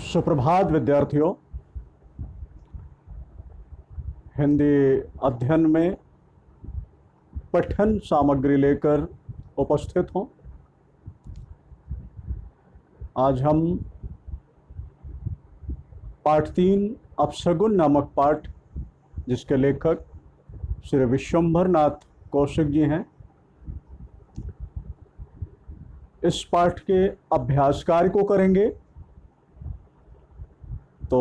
सुप्रभात विद्यार्थियों। हिंदी अध्ययन में पठन सामग्री लेकर उपस्थित हूँ। आज हम पाठ 3 अपशगुन नामक पाठ, जिसके लेखक श्री विश्वंभर नाथ कौशिक जी हैं, इस पाठ के अभ्यास कार्य को करेंगे। तो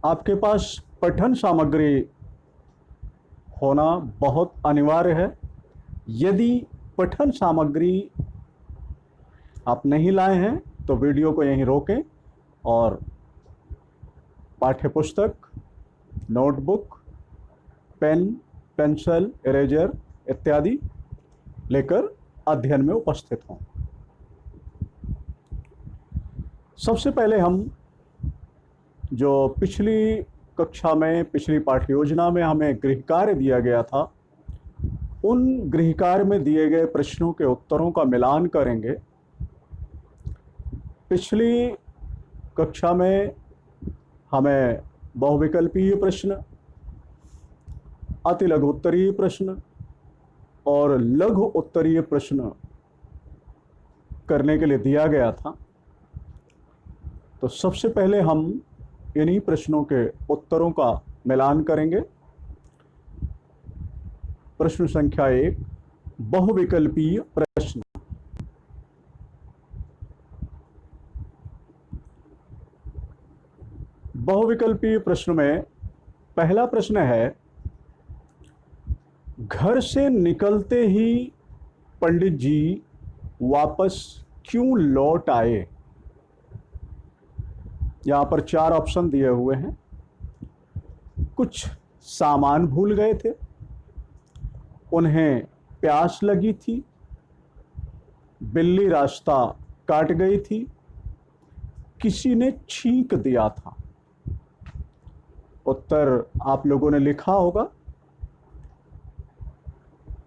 आपके पास पठन सामग्री होना बहुत अनिवार्य है। यदि पठन सामग्री आप नहीं लाए हैं तो वीडियो को यहीं रोकें और पाठ्य पुस्तक, नोटबुक, पेन, पेंसिल, इरेजर इत्यादि लेकर अध्ययन में उपस्थित हों। सबसे पहले हम जो पिछली कक्षा में, पिछली पाठ्य योजना में हमें गृह कार्य दिया गया था, उन गृह कार्य में दिए गए प्रश्नों के उत्तरों का मिलान करेंगे। पिछली कक्षा में हमें बहुविकल्पीय प्रश्न, अति लघु उत्तरीय प्रश्न और लघु उत्तरीय प्रश्न करने के लिए दिया गया था। तो सबसे पहले हम इन्हीं प्रश्नों के उत्तरों का मिलान करेंगे। प्रश्न संख्या 1, बहुविकल्पीय प्रश्न। बहुविकल्पीय प्रश्न में पहला प्रश्न है, घर से निकलते ही पंडित जी वापस क्यों लौट आए? यहां पर 4 ऑप्शन दिए हुए हैं। कुछ सामान भूल गए थे, उन्हें प्यास लगी थी, बिल्ली रास्ता काट गई थी, किसी ने छींक दिया था। उत्तर आप लोगों ने लिखा होगा।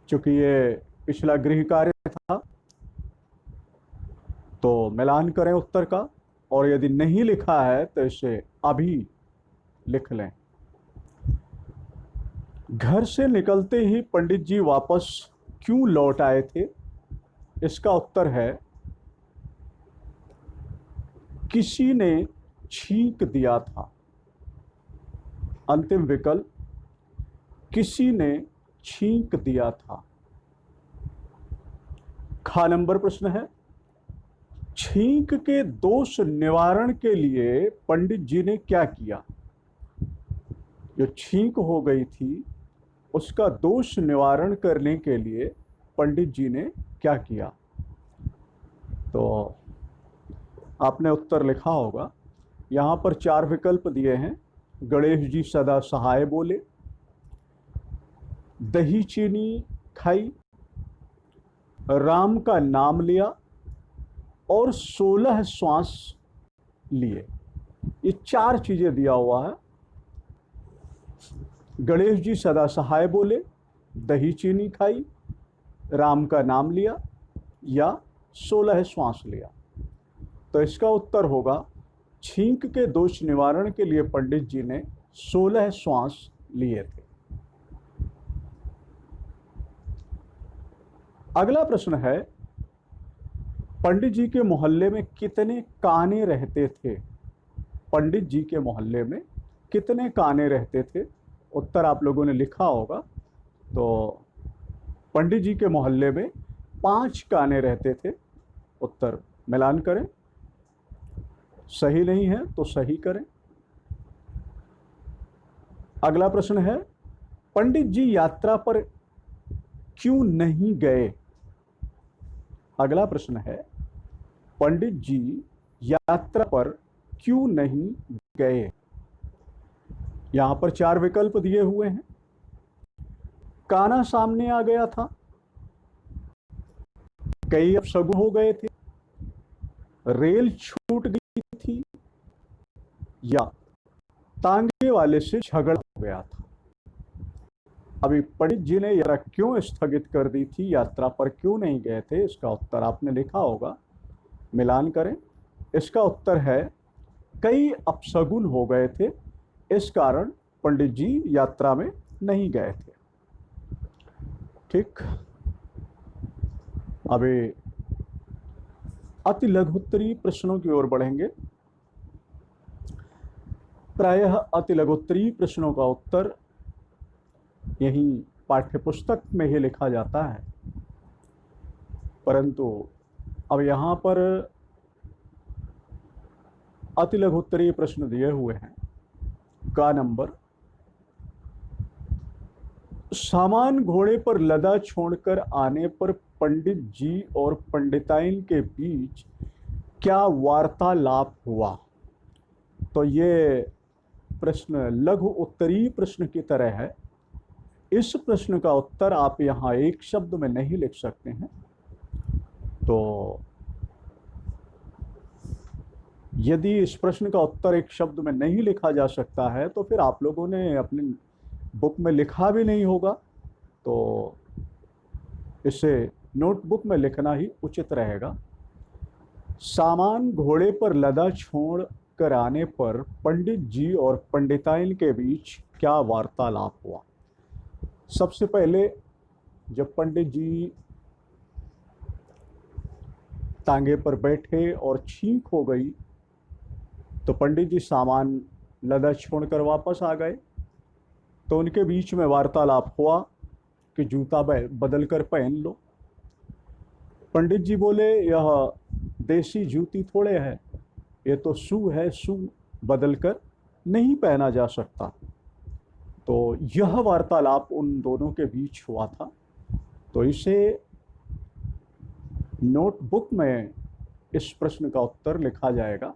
चूंकि ये पिछला गृह कार्य था तो मिलान करें उत्तर का, और यदि नहीं लिखा है तो इसे अभी लिख लें। घर से निकलते ही पंडित जी वापस क्यों लौट आए थे? इसका उत्तर है, किसी ने छींक दिया था। अंतिम विकल्प, किसी ने छींक दिया था। ख नंबर प्रश्न है, छींक के दोष निवारण के लिए पंडित जी ने क्या किया? जो छींक हो गई थी उसका दोष निवारण करने के लिए पंडित जी ने क्या किया? तो आपने उत्तर लिखा होगा। यहां पर 4 विकल्प दिए हैं। गणेश जी सदा सहाय बोले, दही चीनी खाई, राम का नाम लिया और 16 श्वास लिए। ये 4 चीजें दिया हुआ है। गणेश जी सदा सहाय बोले, दही चीनी खाई, राम का नाम लिया या 16 श्वास लिया। तो इसका उत्तर होगा, छींक के दोष निवारण के लिए पंडित जी ने 16 श्वास लिए थे। अगला प्रश्न है, पंडित जी के मोहल्ले में कितने काने रहते थे? पंडित जी के मोहल्ले में कितने काने रहते थे? उत्तर आप लोगों ने लिखा होगा। तो पंडित जी के मोहल्ले में 5 काने रहते थे। उत्तर मिलान करें। सही नहीं है तो सही करें। अगला प्रश्न है, पंडित जी यात्रा पर क्यों नहीं गए? अगला प्रश्न है, पंडित जी यात्रा पर क्यों नहीं गए? यहां पर 4 विकल्प दिए हुए हैं। काना सामने आ गया था, कई अपशगुन हो गए थे, रेल छूट गई थी या तांगे वाले से झगड़ा हो गया था। अभी पंडित जी ने यात्रा क्यों स्थगित कर दी थी, यात्रा पर क्यों नहीं गए थे? इसका उत्तर आपने लिखा होगा। मिलान करें। इसका उत्तर है कई अपशगुन हो गए थे, इस कारण पंडित जी यात्रा में नहीं गए थे। ठीक, अभी अति लघुत्तरी प्रश्नों की ओर बढ़ेंगे। प्रायः अति लघुत्तरी प्रश्नों का उत्तर यही पाठ्यपुस्तक में ही लिखा जाता है, परंतु अब यहाँ पर अति लघुत्तरीय प्रश्न दिए हुए हैं। का नंबर, सामान घोड़े पर लदा छोड़कर आने पर पंडित जी और पंडिताइन के बीच क्या वार्तालाप हुआ? तो ये प्रश्न लघु उत्तरीय प्रश्न की तरह है। इस प्रश्न का उत्तर आप यहाँ एक शब्द में नहीं लिख सकते हैं। तो यदि इस प्रश्न का उत्तर एक शब्द में नहीं लिखा जा सकता है तो फिर आप लोगों ने अपनी बुक में लिखा भी नहीं होगा, तो इसे नोटबुक में लिखना ही उचित रहेगा। सामान घोड़े पर लदा छोड़ कर आने पर पंडित जी और पंडिताइन के बीच क्या वार्तालाप हुआ? सबसे पहले जब पंडित जी तांगे पर बैठे और छींक हो गई तो पंडित जी सामान लदा छोड़कर वापस आ गए, तो उनके बीच में वार्तालाप हुआ कि जूता बदल कर पहन लो। पंडित जी बोले यह देसी जूती थोड़े है, ये तो शू है, शू बदल कर नहीं पहना जा सकता। तो यह वार्तालाप उन दोनों के बीच हुआ था। तो इसे नोटबुक में इस प्रश्न का उत्तर लिखा जाएगा,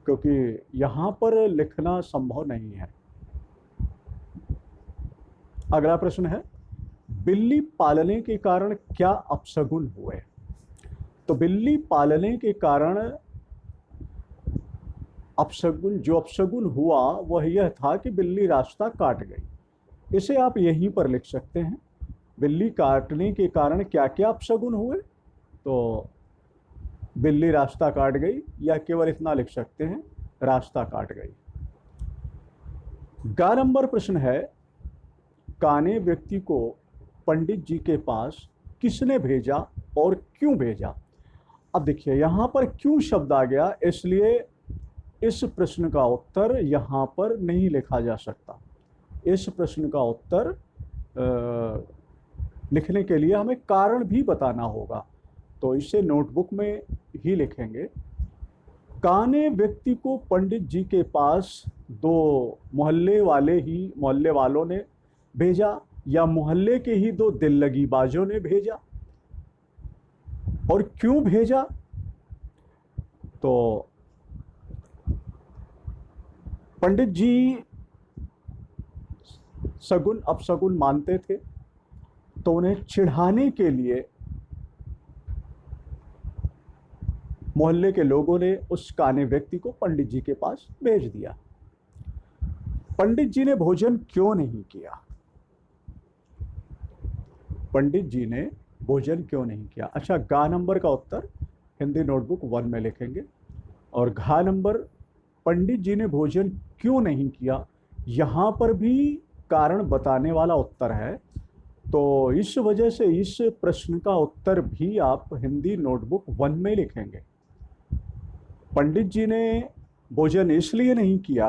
क्योंकि यहाँ पर लिखना संभव नहीं है। अगला प्रश्न है, बिल्ली पालने के कारण क्या अपशगुन हुए? तो बिल्ली पालने के कारण अपशगुन हुआ वह यह था कि बिल्ली रास्ता काट गई। इसे आप यहीं पर लिख सकते हैं। बिल्ली काटने के कारण क्या क्या अपशगुन हुए? तो बिल्ली रास्ता काट गई, या केवल इतना लिख सकते हैं, रास्ता काट गई। गा नंबर प्रश्न है, काने व्यक्ति को पंडित जी के पास किसने भेजा और क्यों भेजा? अब देखिए यहाँ पर क्यों शब्द आ गया, इसलिए इस प्रश्न का उत्तर यहाँ पर नहीं लिखा जा सकता। इस प्रश्न का उत्तर लिखने के लिए हमें कारण भी बताना होगा, तो इसे नोटबुक में ही लिखेंगे। काने व्यक्ति को पंडित जी के पास दो मोहल्ले वालों ने भेजा, या मोहल्ले के ही दो दिल्लगी बाजों ने भेजा? और क्यों भेजा? तो पंडित जी सगुन अपशगुन मानते थे, तो उन्हें चिढ़ाने के लिए मोहल्ले के लोगों ने उस काने व्यक्ति को पंडित जी के पास भेज दिया। पंडित जी ने भोजन क्यों नहीं किया? पंडित जी ने भोजन क्यों नहीं किया? अच्छा, गा नंबर का उत्तर हिंदी नोटबुक 1 में लिखेंगे। और घा नंबर, पंडित जी ने भोजन क्यों नहीं किया, यहाँ पर भी कारण बताने वाला उत्तर है, तो इस वजह से इस प्रश्न का उत्तर भी आप हिंदी नोटबुक 1 में लिखेंगे। पंडित जी ने भोजन इसलिए नहीं किया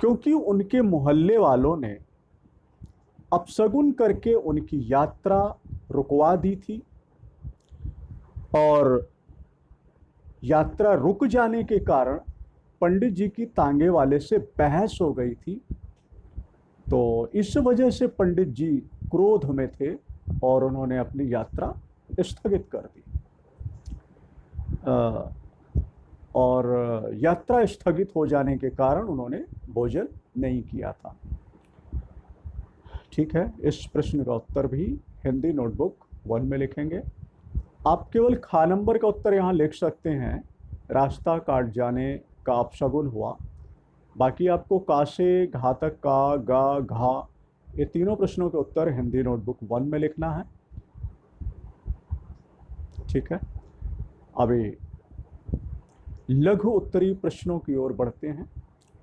क्योंकि उनके मोहल्ले वालों ने अपशगुन करके उनकी यात्रा रुकवा दी थी, और यात्रा रुक जाने के कारण पंडित जी की तांगे वाले से बहस हो गई थी। तो इस वजह से पंडित जी क्रोध में थे और उन्होंने अपनी यात्रा स्थगित कर दी। और यात्रा स्थगित हो जाने के कारण उन्होंने भोजन नहीं किया था। ठीक है, इस प्रश्न का उत्तर भी हिंदी नोटबुक 1 में लिखेंगे। आप केवल खा नंबर का उत्तर यहाँ लिख सकते हैं, रास्ता काट जाने का अपशगुन हुआ। बाकी आपको का से घा तक का, गा, घा, ये तीनों प्रश्नों के उत्तर हिंदी नोटबुक 1 में लिखना है। ठीक है, अभी लघु उत्तरीय प्रश्नों की ओर बढ़ते हैं।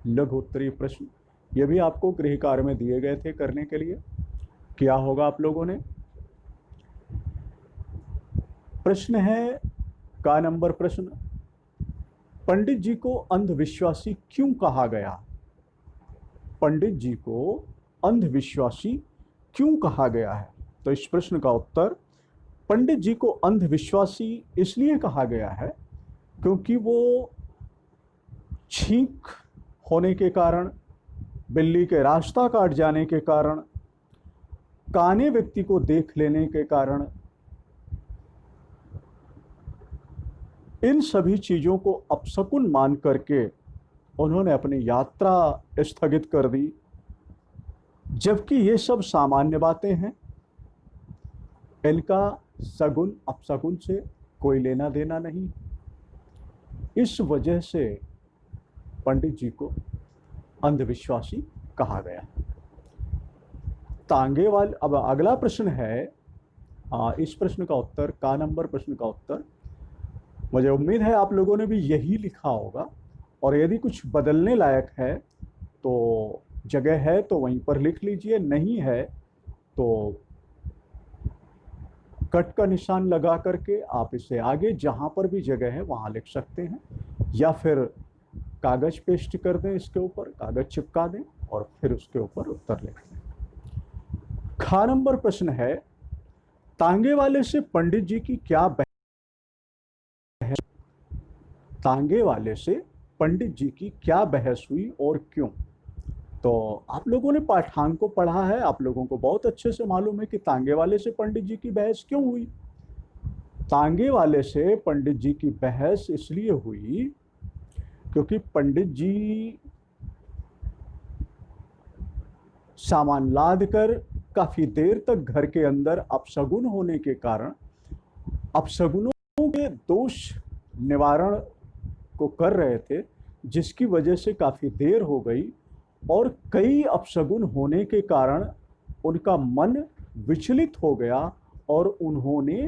लघु उत्तरीय प्रश्न ये भी आपको गृह कार्य में दिए गए थे करने के लिए। क्या होगा आप लोगों ने? प्रश्न है का नंबर प्रश्न, पंडित जी को अंधविश्वासी क्यों कहा गया? पंडित जी को अंधविश्वासी क्यों कहा गया है? तो इस प्रश्न का उत्तर, पंडित जी को अंधविश्वासी इसलिए कहा गया है क्योंकि वो छींक होने के कारण, बिल्ली के रास्ता काट जाने के कारण, काने व्यक्ति को देख लेने के कारण, इन सभी चीजों को अपशकुन मान करके उन्होंने अपनी यात्रा स्थगित कर दी, जबकि ये सब सामान्य बातें हैं, इनका सगुन अपशकुन से कोई लेना देना नहीं। इस वजह से पंडित जी को अंधविश्वासी कहा गया। तांगे वाले, अब अगला प्रश्न है, इस प्रश्न का उत्तर, का नंबर प्रश्न का उत्तर, मुझे उम्मीद है आप लोगों ने भी यही लिखा होगा, और यदि कुछ बदलने लायक है तो जगह है तो वहीं पर लिख लीजिए, नहीं है तो कट का निशान लगा करके आप इसे आगे जहां पर भी जगह है वहां लिख सकते हैं, या फिर कागज पेस्ट कर दें, इसके ऊपर कागज चिपका दें और फिर उसके ऊपर उत्तर लिख दें। खा नंबर प्रश्न है, तांगे वाले से पंडित जी की क्या बहस? तांगे वाले से पंडित जी की क्या बहस हुई और क्यों? तो आप लोगों ने पाठांग को पढ़ा है, आप लोगों को बहुत अच्छे से मालूम है कि तांगे वाले से पंडित जी की बहस क्यों हुई। तांगे वाले से पंडित जी की बहस इसलिए हुई क्योंकि पंडित जी सामान लाद कर काफी देर तक घर के अंदर अपशगुन होने के कारण, अपशगुनों के दोष निवारण को कर रहे थे, जिसकी वजह से काफी देर हो गई, और कई अपशगुन होने के कारण उनका मन विचलित हो गया और उन्होंने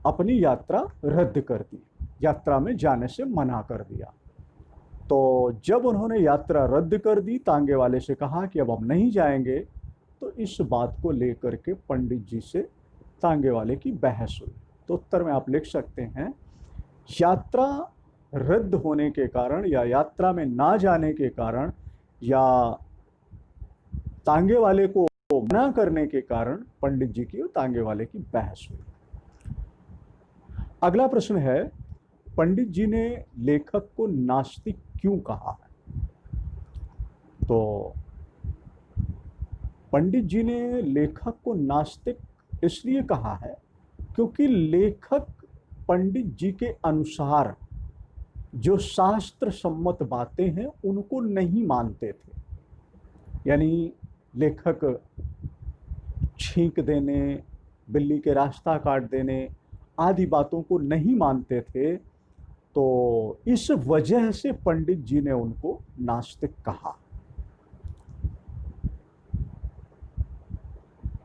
अपनी यात्रा रद्द कर दी, यात्रा में जाने से मना कर दिया। तो जब उन्होंने यात्रा रद्द कर दी, तांगे वाले से कहा कि अब हम नहीं जाएंगे, तो इस बात को लेकर के पंडित जी से तांगे वाले की बहस हुई। तो उत्तर में आप लिख सकते हैं, यात्रा रद्द होने के कारण या यात्रा में ना जाने के कारण या तांगे वाले को मना करने के कारण पंडित जी की और तांगे वाले की बहस हुई। अगला प्रश्न है, पंडित जी ने लेखक को नास्तिक क्यों कहा है? तो पंडित जी ने लेखक को नास्तिक इसलिए कहा है क्योंकि लेखक पंडित जी के अनुसार जो शास्त्र सम्मत बातें हैं उनको नहीं मानते थे। यानी लेखक छींक देने, बिल्ली के रास्ता काट देने आदि बातों को नहीं मानते थे, तो इस वजह से पंडित जी ने उनको नास्तिक कहा।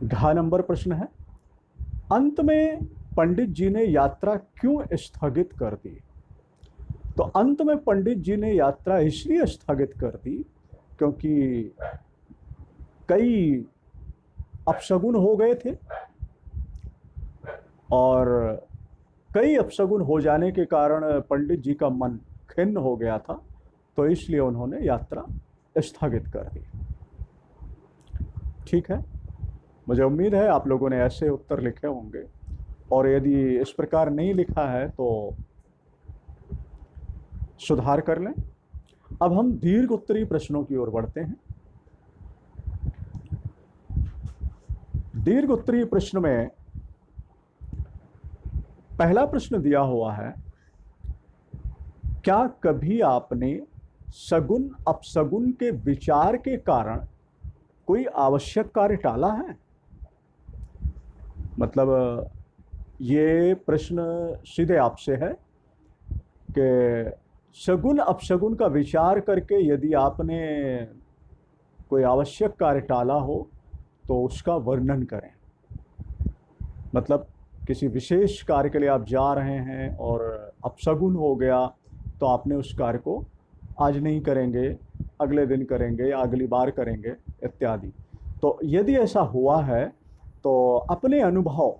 घ नंबर प्रश्न है, अंत में पंडित जी ने यात्रा क्यों स्थगित कर दी? तो अंत में पंडित जी ने यात्रा इसलिए स्थगित कर दी क्योंकि कई अपशगुन हो गए थे, और कई अपशगुन हो जाने के कारण पंडित जी का मन खिन्न हो गया था, तो इसलिए उन्होंने यात्रा स्थगित कर दी। ठीक है, मुझे उम्मीद है आप लोगों ने ऐसे उत्तर लिखे होंगे, और यदि इस प्रकार नहीं लिखा है तो सुधार कर लें। अब हम दीर्घ उत्तरीय प्रश्नों की ओर बढ़ते हैं। दीर्घ उत्तरीय प्रश्न में पहला प्रश्न दिया हुआ है, क्या कभी आपने सगुन अपशगुन के विचार के कारण कोई आवश्यक कार्य टाला है? मतलब ये प्रश्न सीधे आपसे है कि सगुन अपशगुन का विचार करके यदि आपने कोई आवश्यक कार्य टाला हो तो उसका वर्णन करें। मतलब किसी विशेष कार्य के लिए आप जा रहे हैं और अपशगुन हो गया, तो आपने उस कार्य को आज नहीं करेंगे, अगले दिन करेंगे या अगली बार करेंगे इत्यादि। तो यदि ऐसा हुआ है तो अपने अनुभव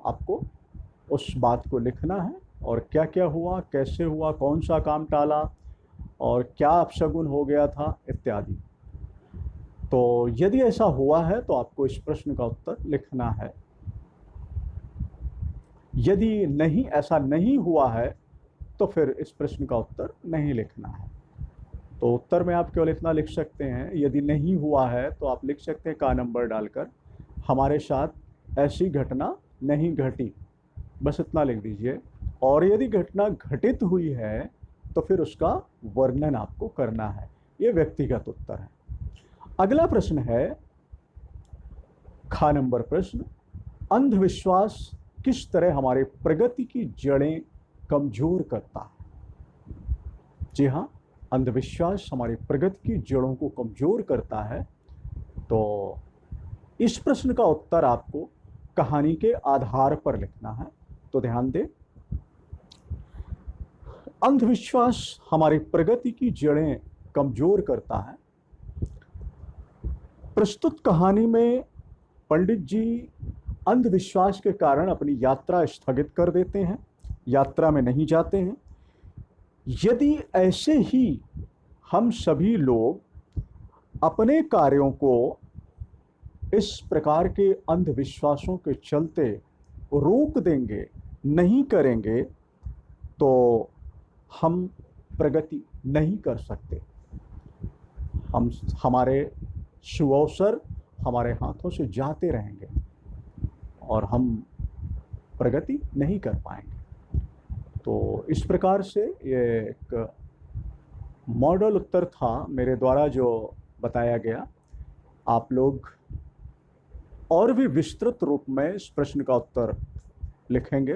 आपको उस बात को लिखना है, और क्या क्या हुआ, कैसे हुआ, कौन सा काम टाला और क्या अपशगुन हो गया था इत्यादि। तो यदि ऐसा हुआ है तो आपको इस प्रश्न का उत्तर लिखना है। यदि नहीं, ऐसा नहीं हुआ है, तो फिर इस प्रश्न का उत्तर नहीं लिखना है। तो उत्तर में आप केवल इतना लिख सकते हैं, यदि नहीं हुआ है तो आप लिख सकते हैं का नंबर डालकर, हमारे साथ ऐसी घटना नहीं घटी, बस इतना लिख दीजिए। और यदि घटना घटित हुई है तो फिर उसका वर्णन आपको करना है। ये व्यक्तिगत उत्तर है। अगला प्रश्न है खा नंबर प्रश्न, अंधविश्वास किस तरह हमारे प्रगति की जड़ें कमजोर करता है। जी हाँ, अंधविश्वास हमारी प्रगति की जड़ों को कमजोर करता है। तो इस प्रश्न का उत्तर आपको कहानी के आधार पर लिखना है। तो ध्यान दें, अंधविश्वास हमारी प्रगति की जड़ें कमजोर करता है। प्रस्तुत कहानी में पंडित जी अंधविश्वास के कारण अपनी यात्रा स्थगित कर देते हैं, यात्रा में नहीं जाते हैं। यदि ऐसे ही हम सभी लोग अपने कार्यों को इस प्रकार के अंधविश्वासों के चलते रोक देंगे, नहीं करेंगे, तो हम प्रगति नहीं कर सकते। हमारे शुभ अवसर हमारे हाथों से जाते रहेंगे और हम प्रगति नहीं कर पाएंगे। तो इस प्रकार से ये एक मॉडल उत्तर था मेरे द्वारा जो बताया गया। आप लोग और भी विस्तृत रूप में इस प्रश्न का उत्तर लिखेंगे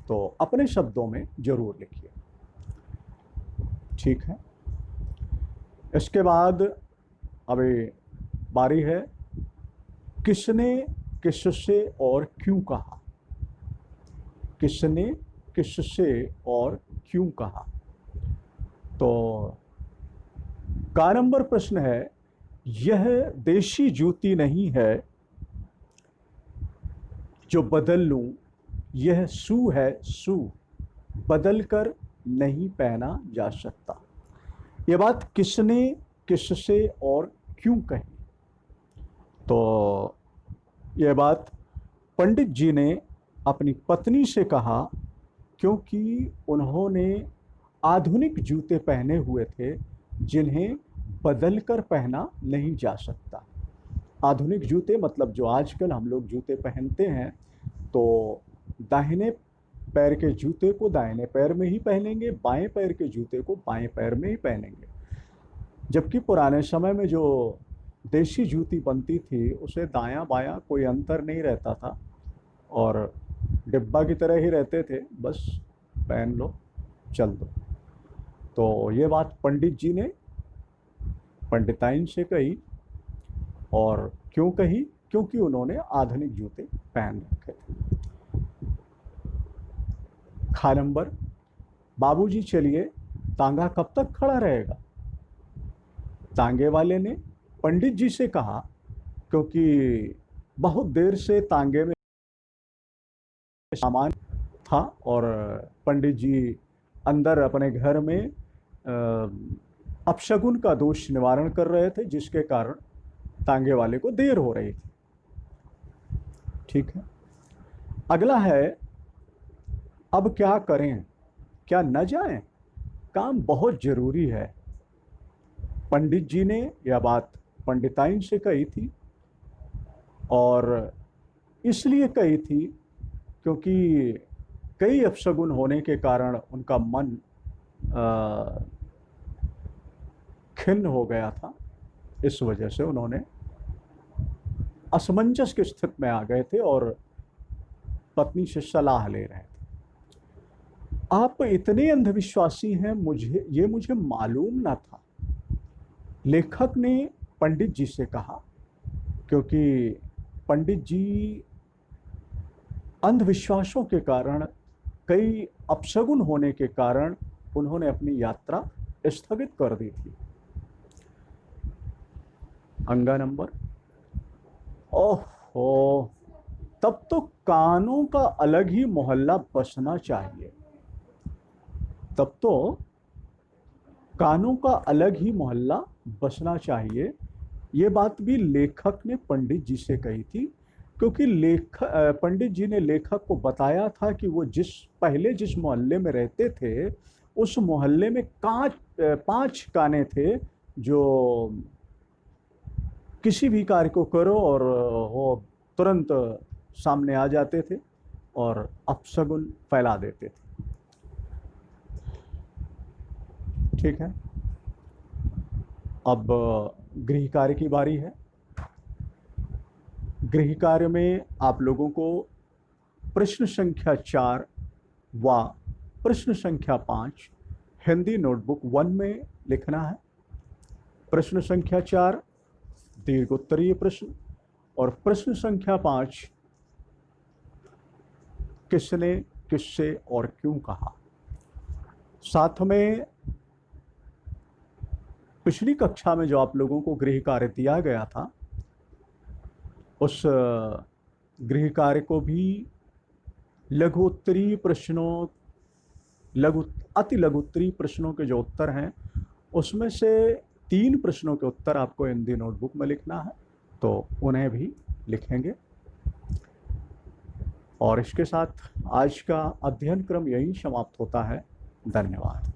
तो अपने शब्दों में जरूर लिखिए, ठीक है। इसके बाद अभी बारी है किसने किससे और क्यों कहा। किसने किससे और क्यों कहा। तो का नंबर प्रश्न है, यह देशी जूती नहीं है जो बदल लूं, यह शू है शू, बदल कर नहीं पहना जा सकता। यह बात किसने किससे और क्यों कही। तो यह बात पंडित जी ने अपनी पत्नी से कहा, क्योंकि उन्होंने आधुनिक जूते पहने हुए थे जिन्हें बदल कर पहना नहीं जा सकता। आधुनिक जूते मतलब जो आजकल हम लोग जूते पहनते हैं, तो दाहिने पैर के जूते को दाहिने पैर में ही पहनेंगे, बाएं पैर के जूते को बाएं पैर में ही पहनेंगे। जबकि पुराने समय में जो देशी जूती बनती थी उसे दायां बायां कोई अंतर नहीं रहता था और डिब्बा की तरह ही रहते थे, बस पहन लो चल दो। तो ये बात पंडित जी ने पंडिताइन से कही, और क्यों कही, क्योंकि उन्होंने आधुनिक जूते पहन रखे थे। खा नंबर, बाबूजी चलिए, तांगा कब तक खड़ा रहेगा। तांगे वाले ने पंडित जी से कहा, क्योंकि बहुत देर से तांगे में सामान था और पंडित जी अंदर अपने घर में अपशगुन का दोष निवारण कर रहे थे, जिसके कारण तांगे वाले को देर हो रही थी, ठीक है। अगला है, अब क्या करें, क्या न जाएं, काम बहुत जरूरी है। पंडित जी ने यह बात पंडिताइन से कही थी, और इसलिए कही थी क्योंकि कई अपशगुन होने के कारण उनका मन खिन्न हो गया था। इस वजह से उन्होंने असमंजस की स्थिति में आ गए थे और पत्नी से सलाह ले रहे थे। आप इतने अंधविश्वासी हैं, मुझे मालूम ना था। लेखक ने पंडित जी से कहा, क्योंकि पंडित जी अंधविश्वासों के कारण, कई अपशगुन होने के कारण उन्होंने अपनी यात्रा स्थगित कर दी थी। अंगा नंबर, ओहो, तब तो कानों का अलग ही मोहल्ला बसना चाहिए। तब तो कानों का अलग ही मोहल्ला बसना चाहिए। ये बात भी लेखक ने पंडित जी से कही थी, क्योंकि पंडित जी ने लेखक को बताया था कि वो पहले जिस मोहल्ले में रहते थे, उस मोहल्ले में 5 काने थे जो किसी भी कार्य को करो और वो तुरंत सामने आ जाते थे और अपशगुन फैला देते थे। ठीक है, अब गृह कार्य की बारी है। गृह कार्य में आप लोगों को प्रश्न संख्या 4 व प्रश्न संख्या 5 हिंदी नोटबुक 1 में लिखना है। प्रश्न संख्या 4 दीर्घ उत्तरीय प्रश्न और प्रश्न संख्या 5 किसने किससे और क्यों कहा। साथ में पिछली कक्षा में जो आप लोगों को गृह कार्य दिया गया था, उस गृह कार्य को भी लघु उत्तरीय प्रश्नों, अति लघु उत्तरीय प्रश्नों के जो उत्तर हैं, उसमें से 3 प्रश्नों के उत्तर आपको हिंदी नोटबुक में लिखना है, तो उन्हें भी लिखेंगे। और इसके साथ आज का अध्ययन क्रम यहीं समाप्त होता है। धन्यवाद।